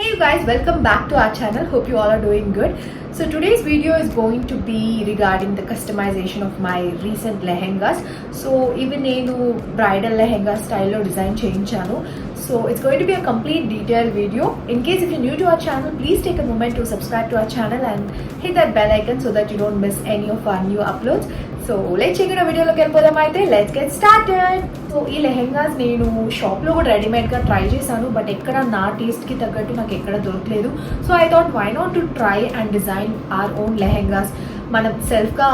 Hey you guys, welcome back to our channel. Hope you all are doing good. So today's video is going to be regarding the customization of my recent lehengas. So even nenu bridal lehenga style lo design cheyinchanu. So it's going to be a complete detailed video. In case if you're new to our channel, please take a moment to subscribe to our channel and hit that bell icon so that you don't miss any of our new uploads. So let's check in వీడియోలోకి వెళ్ళిపోదాం. అయితే let's get started. So ఈ లెహెంగాస్ నేను షాప్లో కూడా రెడీమేడ్గా try చేశాను, but ఎక్కడ నా టేస్ట్కి తగ్గట్టు నాకు ఎక్కడ దొరకలేదు. So I thought why not to try and design our own lehengas, మనం సెల్ఫ్గా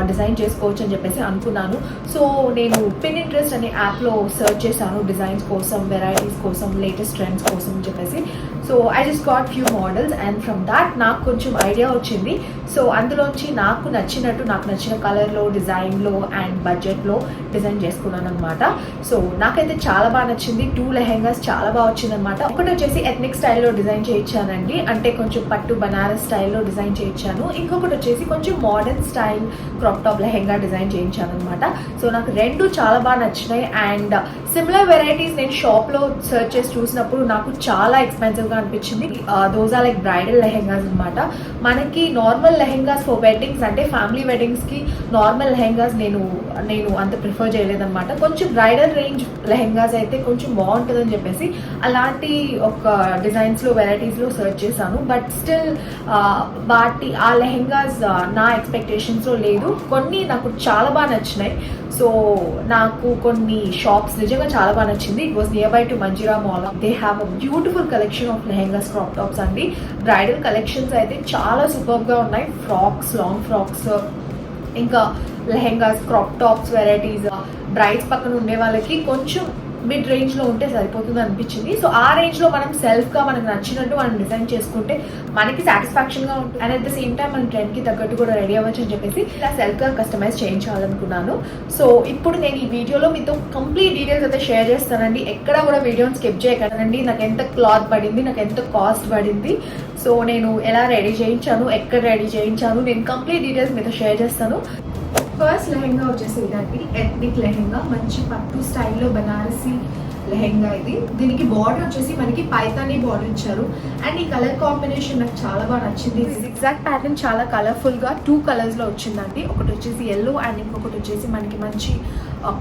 డిజైన్ చేసుకోవచ్చు అని చెప్పేసి అనుకున్నాను. సో నేను Pinterest అనే యాప్లో సర్చ్ చేశాను డిజైన్స్ కోసం, వెరైటీస్ కోసం, లేటెస్ట్ ట్రెండ్స్ కోసం అని చెప్పేసి. So I just got few models and from that నాకు కొంచెం ఐడియా వచ్చింది. సో అందులోంచి నాకు నచ్చిన కలర్లో, డిజైన్లో అండ్ బడ్జెట్లో డిజైన్ చేసుకున్నాను అనమాట. సో నాకైతే చాలా బాగా నచ్చింది. 2 లెహెంగాస్ చాలా బాగా వచ్చిందనమాట. ఒకటి వచ్చేసి ఎథ్నిక్ స్టైల్లో డిజైన్ చేయించానండి, అంటే కొంచెం పట్టు బనారస్ స్టైల్లో డిజైన్ చేయించాను. ఇంకొకటి వచ్చేసి కొంచెం modern style crop top lehenga design చేయించాను అనమాట. సో నాకు 2 చాలా బాగా నచ్చినాయి. అండ్ సిమిలర్ వెరైటీస్ నేను షాప్లో సర్చ్ చేసి చూసినప్పుడు నాకు చాలా ఎక్స్పెన్సివ్గా అనిపించింది. Those are like bridal lehengas అనమాట. మనకి నార్మల్ లెహెంగాస్ ఫర్ వెడ్డింగ్స్, అంటే ఫ్యామిలీ వెడ్డింగ్స్కి నార్మల్ లెహెంగాస్ నేను అంత ప్రిఫర్ చేయలేదన్నమాట. కొంచెం బ్రైడల్ రేంజ్ లెహెంగాస్ అయితే కొంచెం బాగుంటుందని చెప్పేసి అలాంటి ఒక డిజైన్స్లో, వెరైటీస్లో సర్చ్ చేశాను. బట్ స్టిల్ ఆ లెహెంగాస్ నా ఎక్స్పెక్టేషన్స్లో లేదు. కొన్ని నాకు చాలా బాగా నచ్చినాయి. సో నాకు కొన్ని షాప్స్ నిజంగా చాలా బాగా నచ్చింది. It was near by to Manjeera mall. They have a beautiful collection of lehengas, crop tops అండి. బ్రైడల్ కలెక్షన్స్ అయితే చాలా సూపర్గా ఉన్నాయి. ఫ్రాక్స్, లాంగ్ ఫ్రాక్స్, ఇంకా lehengas, crop tops varieties. Brides పక్కన ఉండే వాళ్ళకి కొంచెం మిడ్ రేంజ్లో ఉంటే సరిపోతుంది అనిపించింది. సో ఆ రేంజ్లో మనం సెల్ఫ్గా మనకు నచ్చినట్టు మనం డిజైన్ చేసుకుంటే మనకి సాటిస్ఫాక్షన్గా ఉంటుంది. And at the same time మన ట్రెండ్కి తగ్గట్టు కూడా రెడీ అవ్వచ్చు అని చెప్పేసి ఇలా సెల్ఫ్గా కస్టమైజ్ చేయించాలనుకున్నాను. సో ఇప్పుడు నేను ఈ వీడియోలో మీతో కంప్లీట్ డీటెయిల్స్ అయితే షేర్ చేస్తానండి. ఎక్కడ కూడా వీడియోని స్కిప్ చేయకండి. నాకు ఎంత క్లాత్ పడింది, నాకు ఎంత కాస్ట్ పడింది, సో నేను ఎలా రెడీ చేయించాను, ఎక్కడ రెడీ చేయించాను, నేను కంప్లీట్ డీటెయిల్స్ మీతో షేర్ చేస్తాను. ఫస్ట్ లెహెంగా వచ్చేసి ఇదండి, ఎథ్నిక్ లెహెంగా, మంచి పట్టు స్టైల్లో బనారసి లెహెంగా ఇది. దీనికి బార్డర్ వచ్చేసి మనకి పైతానీ బార్డర్ ఇచ్చారు. అండ్ ఈ కలర్ కాంబినేషన్ నాకు చాలా బాగా నచ్చింది. ఎగ్జాక్ట్ ప్యాటర్న్ చాలా కలర్ఫుల్గా 2 కలర్స్లో వచ్చిందండి. ఒకటి వచ్చేసి ఎల్లో అండ్ ఇంకొకటి వచ్చేసి మనకి మంచి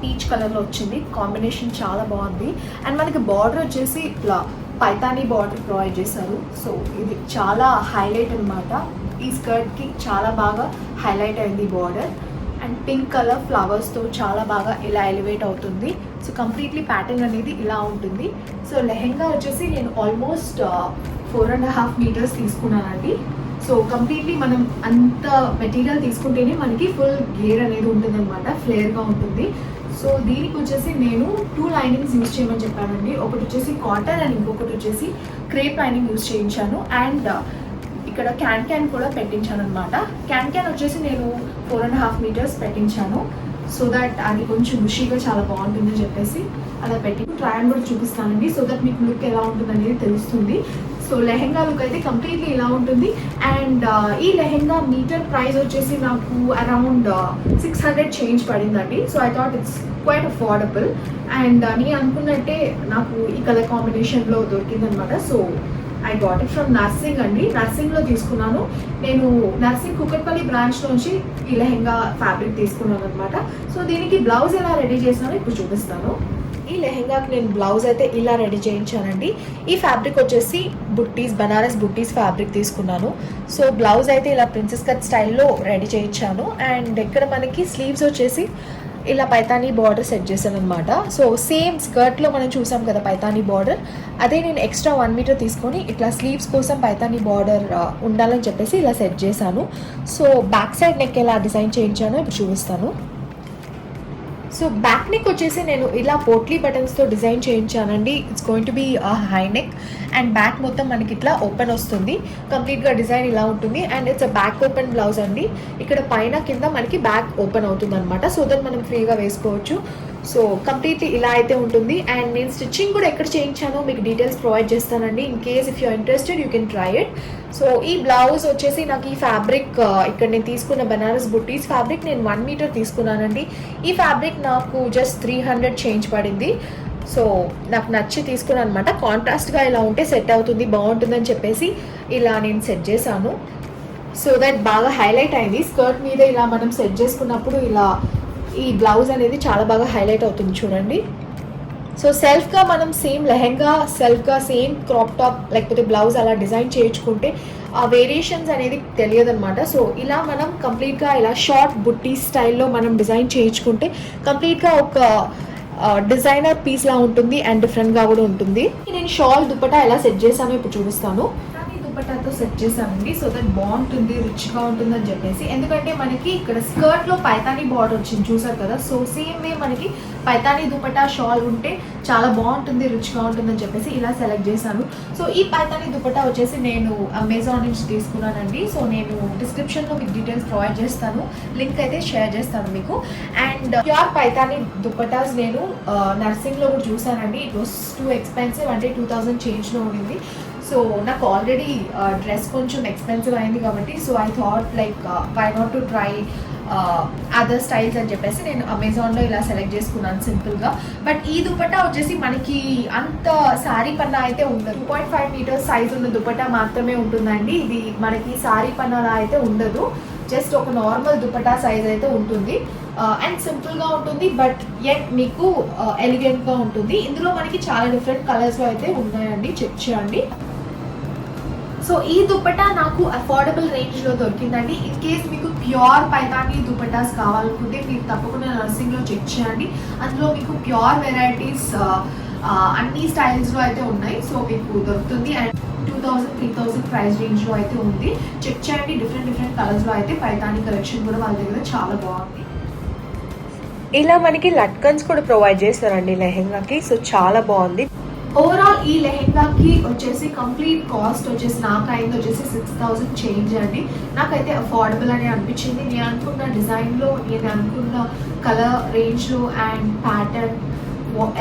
పీచ్ కలర్లో వచ్చింది. కాంబినేషన్ చాలా బాగుంది. అండ్ మనకి బార్డర్ వచ్చేసి ఇట్లా పైతానీ బార్డర్ ప్రొవైడ్ చేశారు. సో ఇది చాలా హైలైట్ అనమాట. ఈ స్కర్ట్కి చాలా బాగా హైలైట్ అయింది బార్డర్. అండ్ పింక్ కలర్ ఫ్లవర్స్తో చాలా బాగా ఇలా ఎలివేట్ అవుతుంది. సో కంప్లీట్లీ ప్యాటర్న్ అనేది ఇలా ఉంటుంది. సో లెహెంగా వచ్చేసి నేను ఆల్మోస్ట్ 4.5 మీటర్స్ తీసుకున్నానండి. సో కంప్లీట్లీ మనం అంత మెటీరియల్ తీసుకుంటేనే మనకి ఫుల్ గేర్ అనేది ఉంటుంది అనమాట, ఫ్లేర్గా ఉంటుంది. సో దీనికి వచ్చేసి నేను 2 లైనింగ్స్ యూజ్ చేయమని చెప్పానండి. ఒకటి వచ్చేసి కాటన్ అండ్ ఇంకొకటి వచ్చేసి క్రేప్ లైనింగ్ యూజ్ చేయించాను. అండ్ ఇక్కడ క్యాన్ కూడా పెట్టించాను అనమాట. క్యాన్ వచ్చేసి నేను 4.5 మీటర్స్ పెట్టించాను. సో దట్ అది కొంచెం రుషిగా చాలా బాగుంటుందని చెప్పేసి అలా పెట్టి ట్రయల్ కూడా చూపిస్తానండి. సో దట్ మీకు లుక్ ఎలా ఉంటుంది అనేది తెలుస్తుంది. సో లెహెంగా లుక్ అయితే కంప్లీట్లీ ఇలా ఉంటుంది. అండ్ ఈ లెహెంగా మీటర్ ప్రైస్ వచ్చేసి నాకు అరౌండ్ 600 చేంజ్ పడిందండి. So I thought it's quite affordable. And నేను అనుకున్నట్టే నాకు ఈ కలర్ కాంబినేషన్లో దొరికిందనమాట. So I got it from Narsing అండి. నర్సింగ్లో తీసుకున్నాను. నేను నర్సింగ్ కుకట్పల్లి బ్రాంచ్లోంచి ఈ లెహెంగా ఫ్యాబ్రిక్ తీసుకున్నాను అనమాట. సో దీనికి బ్లౌజ్ ఎలా రెడీ చేసినానో ఇప్పుడు చూపిస్తాను. ఈ లెహెంగాకి నేను బ్లౌజ్ అయితే ఇలా రెడీ చేయించానండి. ఈ ఫ్యాబ్రిక్ వచ్చేసి బనారస్ బుట్టీస్ ఫ్యాబ్రిక్ తీసుకున్నాను. సో బ్లౌజ్ అయితే ఇలా ప్రిన్సెస్ కట్ స్టైల్లో రెడీ చేయించాను. అండ్ ఇక్కడ మనకి స్లీవ్స్ వచ్చేసి ఇలా పైతానీ బార్డర్ సెట్ చేశాను అనమాట. సో సేమ్ స్కర్ట్లో మనం చూసాం కదా పైతానీ బార్డర్, అదే నేను ఎక్స్ట్రా 1 మీటర్ తీసుకొని ఇట్లా స్లీవ్స్ కోసం పైతానీ బార్డర్ ఉండాలని చెప్పేసి ఇలా సెట్ చేశాను. సో బ్యాక్ సైడ్ నెక్ ఎలా డిజైన్ చేయించానో ఇప్పుడు చూపిస్తాను. సో బ్యాక్ నెక్ వచ్చేసి నేను ఇలా పోట్లీ బటన్స్తో డిజైన్ చేయించానండి. It's going to be high neck and back మొత్తం మనకి ఇట్లా ఓపెన్ వస్తుంది. కంప్లీట్గా డిజైన్ ఇలా ఉంటుంది. And it's back open blouse అండి. ఇక్కడ పైన కింద మనకి బ్యాక్ ఓపెన్ అవుతుంది అనమాట. సో దట్ మనం ఫ్రీగా వేసుకోవచ్చు. సో కంప్లీట్లీ ఇలా అయితే ఉంటుంది. అండ్ నేను స్టిచ్చింగ్ కూడా ఎక్కడ చేయించానో మీకు డీటెయిల్స్ ప్రొవైడ్ చేస్తానండి. In case if you interested you can try it. So ఈ బ్లౌజ్ వచ్చేసి నాకు ఈ ఫ్యాబ్రిక్ ఇక్కడ నేను తీసుకున్న బనారస్ బుట్టీస్ ఫ్యాబ్రిక్ నేను 1 మీటర్ తీసుకున్నానండి. ఈ ఫ్యాబ్రిక్ నాకు జస్ట్ 300 చేంజ్ పడింది. సో నాకు నచ్చి తీసుకున్నాను అనమాట. కాంట్రాస్ట్గా ఇలా ఉంటే సెట్ అవుతుంది, బాగుంటుందని చెప్పేసి ఇలా నేను సెట్ చేశాను. సో దట్ బాగా హైలైట్ అయింది. స్కర్ట్ మీద ఇలా మనం సెట్ చేసుకున్నప్పుడు ఇలా ఈ బ్లౌజ్ అనేది చాలా బాగా హైలైట్ అవుతుంది చూడండి. సో సెల్ఫ్గా మనం సేమ్ లెహెంగా సెల్ఫ్గా సేమ్ క్రాప్ టాప్ లేకపోతే బ్లౌజ్ అలా డిజైన్ చేయించుకుంటే ఆ వేరియేషన్స్ అనేది తెలియదు అనమాట. సో ఇలా మనం కంప్లీట్గా ఇలా షార్ట్ బుట్టి స్టైల్లో మనం డిజైన్ చేయించుకుంటే కంప్లీట్గా ఒక డిజైనర్ పీస్ లా ఉంటుంది అండ్ డిఫరెంట్గా కూడా ఉంటుంది. నేను షాల్ దుపట్టా ఎలా సెట్ చేశానో ఇప్పుడు చూపిస్తాను. దుపట్టాతో సెట్ చేశానండి. సో దట్ బాగుంటుంది, రిచ్గా ఉంటుంది అని చెప్పేసి. ఎందుకంటే మనకి ఇక్కడ స్కర్ట్లో పైతానీ బార్డర్ వచ్చింది చూసారు కదా. సో సేమ్ వే మనకి పైతానీ దుపట్టా షాల్ ఉంటే చాలా బాగుంటుంది, రిచ్గా ఉంటుంది అని చెప్పేసి ఇలా సెలెక్ట్ చేశాను. సో ఈ పైతానీ దుపట్టా వచ్చేసి నేను అమెజాన్ నుంచి తీసుకున్నానండి. సో నేను డిస్క్రిప్షన్లో మీకు డీటెయిల్స్ ప్రొవైడ్ చేస్తాను, లింక్ అయితే షేర్ చేస్తాను మీకు. అండ్ ప్యూర్ పైతానీ దుపట్టాస్ నేను నర్సింగ్లో కూడా చూసానండి. ఇట్ వాస్ టూ ఎక్స్పెన్సివ్, అంటే 2000 చేంజ్లో ఉండింది. సో నాకు ఆల్రెడీ డ్రెస్ కొంచెం ఎక్స్పెన్సివ్ అయింది కాబట్టి so I thought like why not to try other styles అని చెప్పేసి నేను అమెజాన్లో ఇలా సెలెక్ట్ చేసుకున్నాను సింపుల్గా. బట్ ఈ దుపట్టా వచ్చేసి మనకి అంత సారీ పన్నా అయితే ఉండదు. 2.5 మీటర్స్ సైజ్ ఉన్న దుపట్టా మాత్రమే ఉంటుందండి. ఇది మనకి సారీ పన్నాలా అయితే ఉండదు, జస్ట్ ఒక నార్మల్ దుపట్టా సైజ్ అయితే ఉంటుంది. అండ్ సింపుల్గా ఉంటుంది, బట్ యట్ మీకు ఎలిగెంట్గా ఉంటుంది. ఇందులో మనకి చాలా డిఫరెంట్ కలర్స్లో అయితే ఉన్నాయండి, చెక్ చేయండి. సో ఈ దుపట్టా నాకు అఫోర్డబుల్ రేంజ్లో దొరికిందండి. ఇన్ కేస్ మీకు ప్యూర్ పైతానీ దుపట్టాస్ కావాలనుకుంటే మీరు తప్పకుండా నర్సింగ్లో చెక్ చేయండి. అందులో మీకు ప్యూర్ వెరైటీస్ అన్ని స్టైల్స్లో అయితే ఉన్నాయి. సో మీకు దొరుకుతుంది. అండ్ 2000-3000 ప్రైస్ రేంజ్లో అయితే ఉంది. చెక్ చేయండి. డిఫరెంట్ కలర్స్లో అయితే పైతానీ కలెక్షన్ కూడా వాళ్ళ దగ్గర చాలా బాగుంది. ఇలా మనకి లట్కన్స్ కూడా ప్రొవైడ్ చేస్తారండి లెహెంగాకి. సో చాలా బాగుంది. ఓవరాల్ ఈ లెహెంగాకి వచ్చేసి కంప్లీట్ కాస్ట్ వచ్చేసి నాకు అయింది వచ్చేసి 6000 చేంజ్ అండి. నాకైతే అఫోర్డబుల్ అని అనిపించింది. నేను అనుకున్న డిజైన్లో, నేను అనుకున్న కలర్ రేంజ్లో and pattern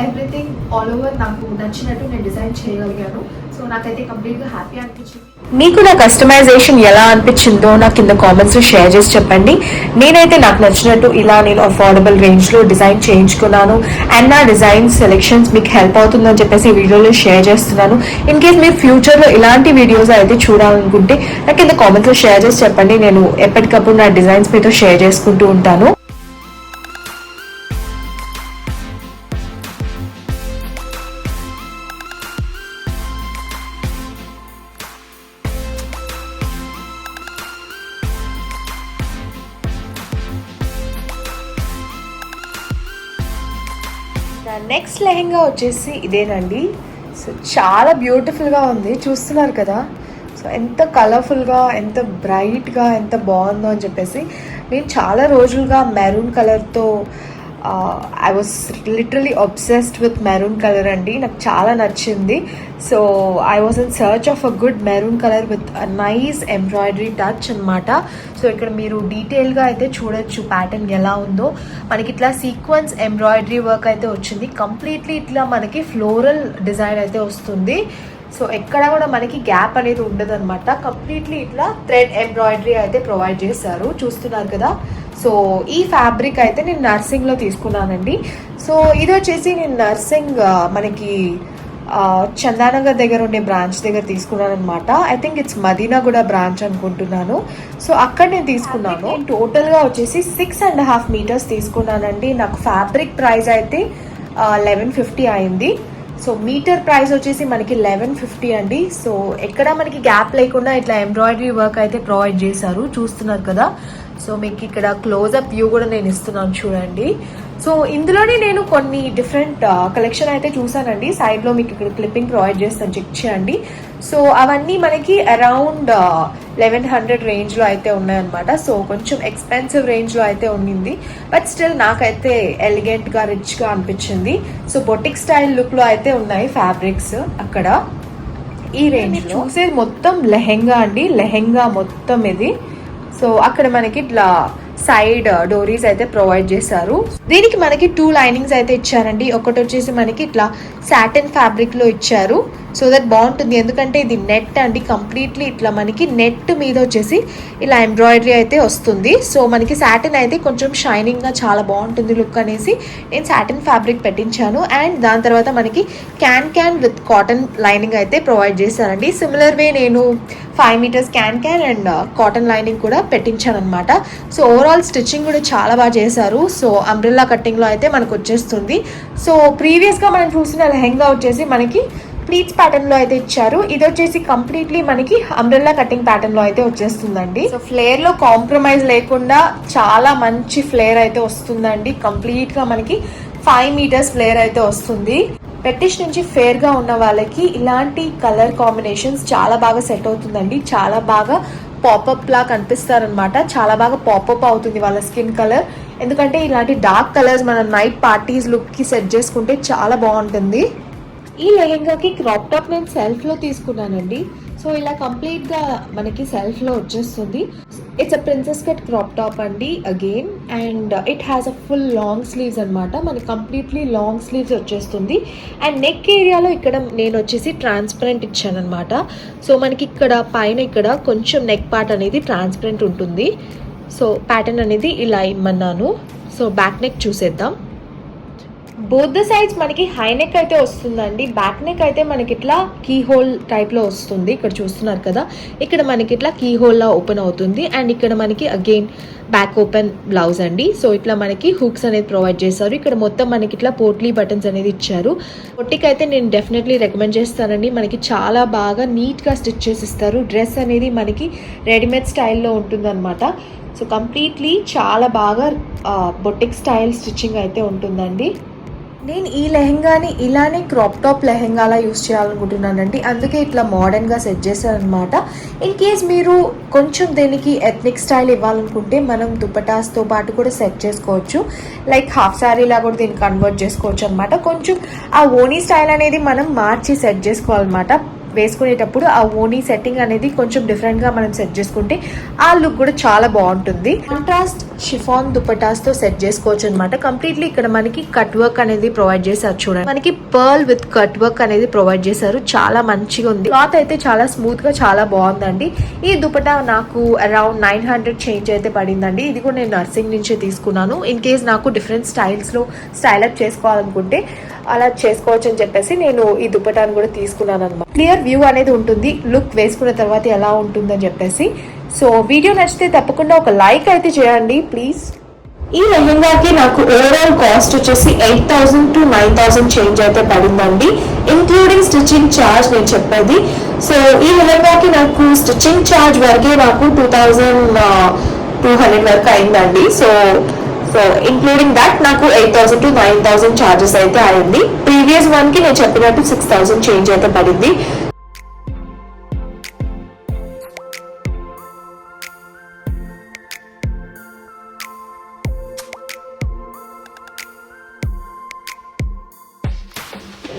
everything all over నాకు నచ్చినట్టు నేను డిజైన్ చేయగలిగాను. సో నాకైతే కంప్లీట్గా హ్యాపీ అనిపించింది. మీకు నా కస్టమైజేషన్ ఎలా అనిపించిందో నాకు కింద కామెంట్స్లో షేర్ చేసి చెప్పండి. నేనైతే నాకు నచ్చినట్టు ఇలా నేను అఫోర్డబుల్ రేంజ్లో డిజైన్ చేయించుకున్నాను. అండ్ నా డిజైన్ సెలెక్షన్స్ మీకు హెల్ప్ అవుతుందని చెప్పేసి ఈ వీడియోలో షేర్ చేస్తున్నాను. ఇన్ కేస్ మీరు ఫ్యూచర్లో ఇలాంటి వీడియోస్ అయితే చూడాలనుకుంటే నాకు కింద కామెంట్స్లో షేర్ చేసి చెప్పండి. నేను ఎప్పటికప్పుడు నా డిజైన్స్ మీతో షేర్ చేసుకుంటూ ఉంటాను. నెక్స్ట్ లెహెంగా వచ్చేసి ఇదేనండి. సో చాలా బ్యూటిఫుల్గా ఉంది, చూస్తున్నారు కదా. సో ఎంత కలర్ఫుల్గా, ఎంత బ్రైట్గా, ఎంత బాగుందో అని చెప్పేసి. నేను చాలా రోజులుగా మెరూన్ కలర్తో I was literally obsessed with maroon colour అండి. నాకు చాలా నచ్చింది. So I was in search of a good maroon colour with a nice embroidery touch అనమాట. సో ఇక్కడ మీరు డీటెయిల్గా అయితే చూడొచ్చు ప్యాటర్న్ ఎలా ఉందో. మనకి ఇట్లా సీక్వెన్స్ ఎంబ్రాయిడరీ వర్క్ అయితే వచ్చింది. కంప్లీట్లీ ఇట్లా మనకి ఫ్లోరల్ డిజైన్ అయితే వస్తుంది. సో ఎక్కడ కూడా మనకి గ్యాప్ అనేది ఉండదు అనమాట. కంప్లీట్లీ ఇట్లా థ్రెడ్ ఎంబ్రాయిడరీ అయితే ప్రొవైడ్ చేశారు, చూస్తున్నారు కదా. సో ఈ ఫ్యాబ్రిక్ అయితే నేను నర్సింగ్లో తీసుకున్నానండి. సో ఇది వచ్చేసి నేను నర్సింగ్ మనకి చందానగర్ దగ్గర ఉండే బ్రాంచ్ దగ్గర తీసుకున్నాను అనమాట. I think it's Madinaguda branch అనుకుంటున్నాను. సో అక్కడ నేను తీసుకున్నాను. టోటల్గా వచ్చేసి 6.5 మీటర్స్ తీసుకున్నానండి. నాకు ఫ్యాబ్రిక్ ప్రైస్ అయితే 1150 అయింది. సో మీటర్ ప్రైస్ వచ్చేసి మనకి 1150 అండి. సో ఎక్కడ మనకి గ్యాప్ లేకుండా ఇట్లా ఎంబ్రాయిడరీ వర్క్ అయితే ప్రొవైడ్ చేశారు, చూస్తున్నారు కదా. సో మీకు ఇక్కడ క్లోజ్అప్ వ్యూ కూడా నేను ఇస్తున్నాను చూడండి. సో ఇందులోనే నేను కొన్ని డిఫరెంట్ కలెక్షన్ అయితే చూసానండి. సైడ్లో మీకు ఇక్కడ క్లిప్పింగ్ ప్రొవైడ్ చేస్తాను, చెక్ చేయండి. సో అవన్నీ మనకి అరౌండ్ 1100 రేంజ్లో అయితే ఉన్నాయన్నమాట. సో కొంచెం ఎక్స్పెన్సివ్ రేంజ్లో అయితే ఉండింది, బట్ స్టిల్ నాకైతే ఎలిగెంట్గా, రిచ్గా అనిపించింది. సో బొటిక్ స్టైల్ లుక్లో అయితే ఉన్నాయి ఫ్యాబ్రిక్స్ అక్కడ ఈ రేంజ్. చూసేది మొత్తం లెహెంగా అండి, లెహెంగా మొత్తం ఇది. సో అక్కడ మనకి ఇట్లా సైడ్ డోరీస్ అయితే ప్రొవైడ్ చేశారు. దీనికి మనకి 2 లైనింగ్స్ అయితే ఇచ్చారండి. ఒకటి వచ్చేసి మనకి ఇట్లా సాటిన్ ఫ్యాబ్రిక్లో ఇచ్చారు. సో దట్ బాగుంటుంది, ఎందుకంటే ఇది నెట్ అండి. కంప్లీట్లీ ఇట్లా మనకి నెట్ మీద వచ్చేసి ఇలా ఎంబ్రాయిడరీ అయితే వస్తుంది. సో మనకి సాటిన్ అయితే కొంచెం షైనింగ్గా చాలా బాగుంటుంది లుక్ అనేసి నేను సాటిన్ ఫ్యాబ్రిక్ పెట్టించాను. అండ్ దాని తర్వాత మనకి క్యాన్ విత్ కాటన్ లైనింగ్ అయితే ప్రొవైడ్ చేశారండి. సిమిలర్ వే నేను 5 metres can and cotton lining కూడా పెట్టించాను అనమాట. సో ఓవరాల్ స్టిచ్చింగ్ కూడా చాలా బాగా చేశారు. సో అంబ్రెల్లా కట్టింగ్లో అయితే మనకు వచ్చేస్తుంది. సో ప్రీవియస్గా మనం చూసిన లెహెంగా వచ్చేసి మనకి ప్లీట్స్ ప్యాటర్న్లో అయితే ఇచ్చారు. ఇది వచ్చేసి కంప్లీట్లీ మనకి అంబ్రెల్లా కటింగ్ ప్యాటర్న్లో అయితే వచ్చేస్తుందండి. సో ఫ్లేర్లో కాంప్రమైజ్ లేకుండా చాలా మంచి ఫ్లేర్ అయితే వస్తుందండి. కంప్లీట్గా మనకి 5 మీటర్స్ ఫ్లేర్ అయితే వస్తుంది. పెటిష్ నుంచి ఫేర్గా ఉన్న వాళ్ళకి ఇలాంటి కలర్ కాంబినేషన్స్ చాలా బాగా సెట్ అవుతుందండి. చాలా బాగా పాపప్ లా కనిపిస్తారనమాట. చాలా బాగా పాపప్ అవుతుంది వాళ్ళ స్కిన్ కలర్. ఎందుకంటే ఇలాంటి డార్క్ కలర్స్ మనం నైట్ పార్టీస్ లుక్కి సెట్ చేసుకుంటే చాలా బాగుంటుంది. ఈ లెహెంగాకి క్రాప్ టాప్ నేను సెల్ఫ్లో తీసుకున్నానండి. సో ఇలా కంప్లీట్గా మనకి సెల్ఫ్లో వచ్చేస్తుంది. It's a princess cut crop top అండి again. And it has a full long sleeves అనమాట. మనకి కంప్లీట్లీ లాంగ్ స్లీవ్స్ వచ్చేస్తుంది. అండ్ నెక్ ఏరియాలో ఇక్కడ నేను వచ్చేసి ట్రాన్స్పరెంట్ ఇచ్చాను అనమాట. సో మనకి ఇక్కడ పైన ఇక్కడ కొంచెం నెక్ పార్ట్ అనేది ట్రాన్స్పరెంట్ ఉంటుంది. సో ప్యాటర్న్ అనేది ఇలా ఇమ్మన్నాను. సో బ్యాక్ నెక్ చూసేద్దాం. బోత్ ద సైడ్స్ మనకి హై నెక్ అయితే వస్తుందండి. బ్యాక్ నెక్ అయితే మనకి ఇట్లా కీ హోల్ టైప్లో వస్తుంది. ఇక్కడ చూస్తున్నారు కదా, ఇక్కడ మనకి ఇట్లా కీ హోల్లా ఓపెన్ అవుతుంది. అండ్ ఇక్కడ మనకి అగైన్ బ్యాక్ ఓపెన్ బ్లౌజ్ అండి. సో ఇట్లా మనకి హుక్స్ అనేది ప్రొవైడ్ చేశారు. ఇక్కడ మొత్తం మనకి ఇట్లా పోట్లీ బటన్స్ అనేది ఇచ్చారు. పొట్టికి అయితే నేను డెఫినెట్లీ రికమెండ్ చేస్తానండి. మనకి చాలా బాగా నీట్గా స్టిచ్ చేసి ఇస్తారు. డ్రెస్ అనేది మనకి రెడీమేడ్ స్టైల్లో ఉంటుందన్నమాట. సో కంప్లీట్లీ చాలా బాగా బొటిక్ స్టైల్ స్టిచ్చింగ్ అయితే ఉంటుందండి. నేను ఈ లెహెంగాని ఇలానే క్రాప్ టాప్ లెహెంగాలా యూస్ చేయాలనుకుంటున్నానండి. అందుకే ఇట్లా మోడర్న్గా సెట్ చేశాను అనమాట. ఇన్ కేస్ మీరు కొంచెం దీనికి ఎథ్నిక్ స్టైల్ ఇవ్వాలనుకుంటే మనం దుపటాస్తో పాటు కూడా సెట్ చేసుకోవచ్చు. లైక్ హాఫ్ శారీలా కూడా దీన్ని కన్వర్ట్ చేసుకోవచ్చు అనమాట. కొంచెం ఆ ఓనీ స్టైల్ అనేది మనం మార్చి సెట్ చేసుకోవాలన్నమాట. వేసుకునేటప్పుడు ఆ ఓనీ సెట్టింగ్ అనేది కొంచెం డిఫరెంట్గా మనం సెట్ చేసుకుంటే ఆ లుక్ కూడా చాలా బాగుంటుంది. కాంట్రాస్ట్ షిఫాన్ దుపటాస్తో సెట్ చేసుకోవచ్చు అనమాట. కంప్లీట్లీ ఇక్కడ మనకి కట్ వర్క్ అనేది ప్రొవైడ్ చేశారు. చూడండి, మనకి పర్ల్ విత్ కట్ వర్క్ అనేది ప్రొవైడ్ చేశారు. చాలా మంచిగా ఉంది. క్లాత్ అయితే చాలా స్మూత్ గా చాలా బాగుందండి. ఈ దుపటా నాకు అరౌండ్ 900 చేంజ్ అయితే పడిందండి. ఇది కూడా నేను నర్సింగ్ నుంచే తీసుకున్నాను. ఇన్ కేస్ నాకు డిఫరెంట్ స్టైల్స్లో స్టైల్ అప్ చేసుకోవాలనుకుంటే అలా చేసుకోవచ్చు అని చెప్పేసి నేను ఈ దుపటాను కూడా తీసుకున్నాను అనమాట. క్లియర్ వ్యూ అనేది ఉంటుంది లుక్ వేసుకున్న తర్వాత ఎలా ఉంటుందని చెప్పేసి. సో వీడియో నచ్చితే తప్పకుండా ఒక లైక్ అయితే చేయండి ప్లీజ్. ఈ లెహెంగాకి నాకు ఓవరాల్ కాస్ట్ వచ్చేసి 8,000 to 9,000 చేంజ్ అయితే పడిందండి, ఇంక్లూడింగ్ స్టిచ్చింగ్ ఛార్జ్ నేను చెప్పేది. సో ఈ లెహెంగాకి నాకు స్టిచ్చింగ్ ఛార్జ్ వరకే నాకు 2,200 వరకు అయిందండి. సో ఇంక్లూడింగ్ దట్ నాకు 8,000 to 9,000 ఛార్జెస్ అయితే అయింది. ప్రీవియస్ వన్ కి నేను చెప్పినట్టు 6,000 చేంజ్ అయితే పడింది.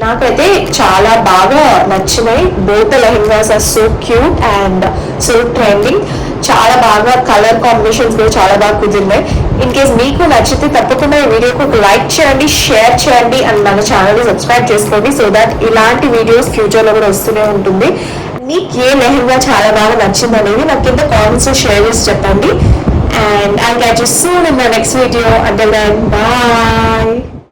నాకైతే చాలా బాగా నచ్చినాయి. Both lehengas are so cute and so trending. చాలా బాగా కలర్ కాంబినేషన్స్ కూడా చాలా బాగా కుదిరినాయి. ఇన్ కేస్ మీకు నచ్చితే తప్పకుండా ఈ వీడియోకి ఒక లైక్ చేయండి, షేర్ చేయండి అండ్ మన ఛానల్ని సబ్స్క్రైబ్ చేసుకోండి. సో దట్ ఇలాంటి వీడియోస్ ఫ్యూచర్లో కూడా వస్తూనే ఉంటుంది. మీకు ఏ లెహెంగా చాలా బాగా నచ్చింది అనేది నాకు కింద కామెంట్స్లో షేర్ చేసి చెప్పండి. And I'll catch you soon in the next video. Until then, bye.